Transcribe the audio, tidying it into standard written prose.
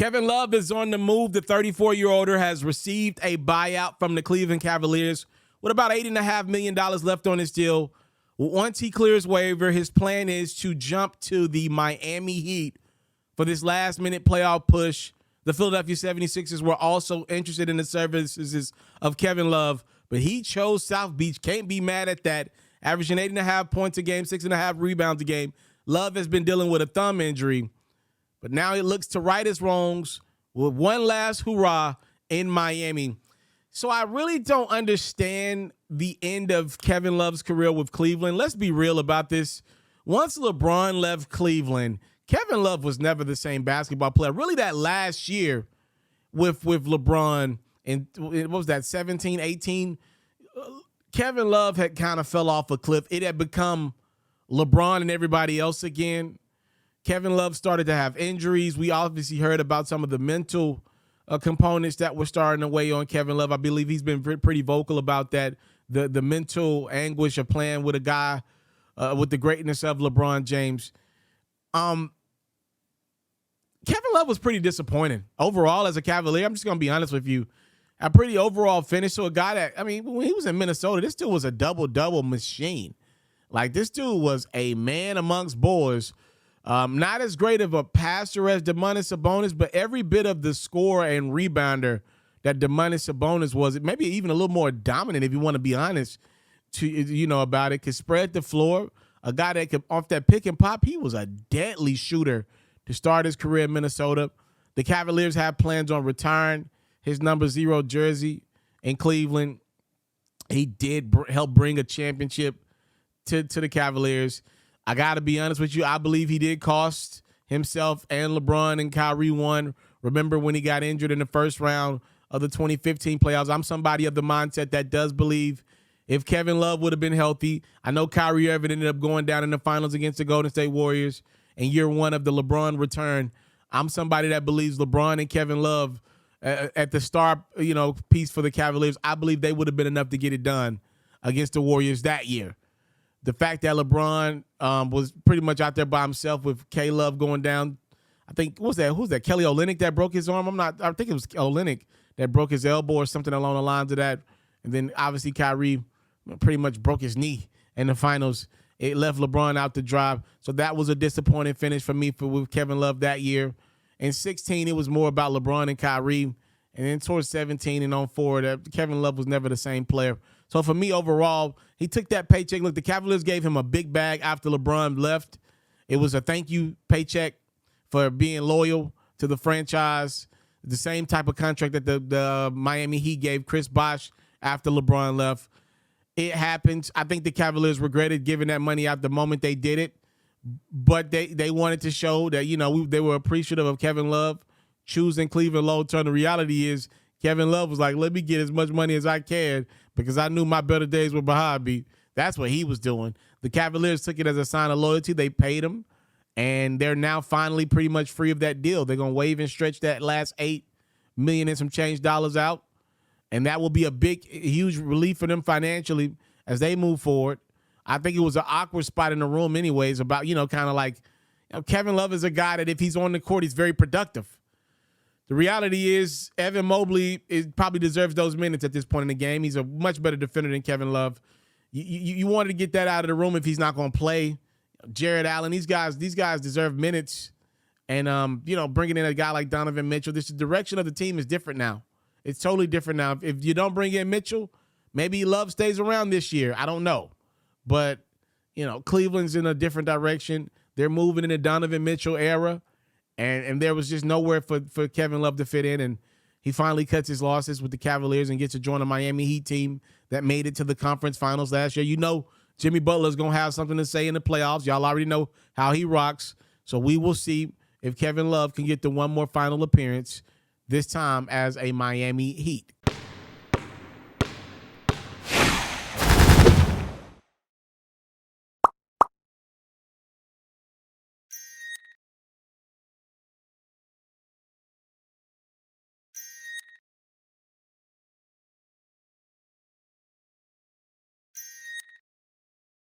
Kevin Love is on the move. The 34-year-older has received a buyout from the Cleveland Cavaliers with about $8.5 million left on his deal. Once he clears waiver, his plan is to jump to the Miami Heat for this last-minute playoff push. The Philadelphia 76ers were also interested in the services of Kevin Love, but he chose South Beach. Can't be mad at that. Averaging 8.5 points a game, 6.5 rebounds a game. Love has been dealing with a thumb injury, but now he looks to right his wrongs with one last hurrah in Miami. So I really don't understand the end of Kevin Love's career with Cleveland. Let's be real about this. Once LeBron left Cleveland, Kevin Love was never the same basketball player. Really, that last year with LeBron, and what was that, 17, 18? Kevin Love had kind of fell off a cliff. It had become LeBron and everybody else again. Kevin Love started to have injuries. We obviously heard about some of the mental components that were starting to weigh on Kevin Love. I believe he's been pretty vocal about that, the mental anguish of playing with a guy with the greatness of LeBron James. Kevin Love was pretty disappointing overall as a Cavalier. I'm just going to be honest with you. A pretty overall finish to a guy that, I mean, when he was in Minnesota, this dude was a double-double machine. Like, this dude was a man amongst boys. Not as great of a passer as Domantas Sabonis, but every bit of the scorer and rebounder that Domantas Sabonis was, maybe even a little more dominant, if you want to be honest, about it. Could spread the floor. A guy that could, off that pick and pop, he was a deadly shooter to start his career in Minnesota. The Cavaliers have plans on retiring his number 0 jersey in Cleveland. He did help bring a championship to the Cavaliers. I got to be honest with you. I believe he did cost himself and LeBron and Kyrie one. Remember when he got injured in the first round of the 2015 playoffs? I'm somebody of the mindset that does believe if Kevin Love would have been healthy. I know Kyrie Irving ended up going down in the finals against the Golden State Warriors in year one of the LeBron return. I'm somebody that believes LeBron and Kevin Love at the star, piece for the Cavaliers, I believe they would have been enough to get it done against the Warriors that year. The fact that LeBron was pretty much out there by himself with K-Love going down. I think, who's that? Kelly Olynyk that broke his arm? I think it was Olynyk that broke his elbow or something along the lines of that. And then obviously Kyrie pretty much broke his knee in the finals. It left LeBron out to dry. So that was a disappointing finish for me with Kevin Love that year. In 16, it was more about LeBron and Kyrie. And then towards 17 and on forward, Kevin Love was never the same player. So for me, overall, he took that paycheck. Look, the Cavaliers gave him a big bag after LeBron left. It was a thank you paycheck for being loyal to the franchise. The same type of contract that the Miami Heat gave Chris Bosh after LeBron left. It happens. I think the Cavaliers regretted giving that money out the moment they did it. But they wanted to show that, they were appreciative of Kevin Love choosing Cleveland long term. The reality is Kevin Love was like, let me get as much money as I can because I knew my better days were behind me. That's what he was doing. The Cavaliers took it as a sign of loyalty. They paid him, and they're now finally pretty much free of that deal. They're going to waive and stretch that last $8 million and some change dollars out, and that will be a big, huge relief for them financially as they move forward. I think it was an awkward spot in the room anyways about, kind of like, Kevin Love is a guy that if he's on the court, he's very productive. The reality is Evan Mobley probably deserves those minutes at this point in the game. He's a much better defender than Kevin Love. You wanted to get that out of the room if he's not going to play. Jared Allen, these guys deserve minutes. And, bringing in a guy like Donovan Mitchell, the direction of the team is different now. It's totally different now. If you don't bring in Mitchell, maybe Love stays around this year. I don't know. But, Cleveland's in a different direction. They're moving in the Donovan Mitchell era. And there was just nowhere for Kevin Love to fit in. And he finally cuts his losses with the Cavaliers and gets to join a Miami Heat team that made it to the conference finals last year. Jimmy Butler's going to have something to say in the playoffs. Y'all already know how he rocks. So we will see if Kevin Love can get to one more final appearance, this time as a Miami Heat.